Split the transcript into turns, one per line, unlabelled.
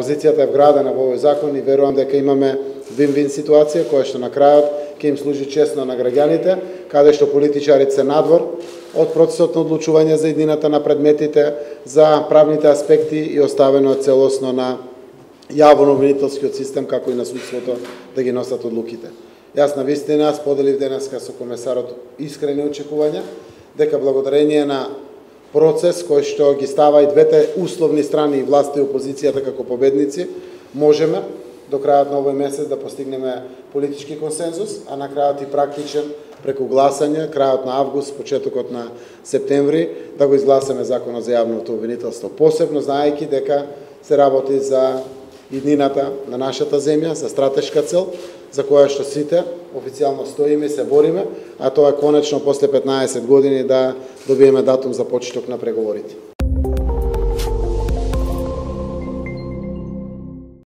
позицијата е вградена во овој закон и верувам дека имаме вин-вин ситуација која што на крајот ќе им служи честно на граѓаните, каде што политичарите се надвор од процесот на одлучување за иднината на предметите, за правните аспекти и оставено целосно на јавно-обвинителскиот систем, како и на судството, да ги носат одлуките. Јас на вистина споделив денеска со комесарот искрени очекувања дека благодарение на процес кој што ги става и двете условни страни, и власта и опозицијата како победници, можеме до крајот на овој месец да постигнеме политички консензус, а на крајот и практичен преку гласање, крајот на август, почетокот на септември, да го изгласаме законот за јавното обвинителство. Посебно знаејќи дека се работи за иднината на нашата земја, за стратешка цел, за која што сите официјално стоиме и се бориме, а тоа е конечно после 15 години да добиеме датум за почеток на преговорите.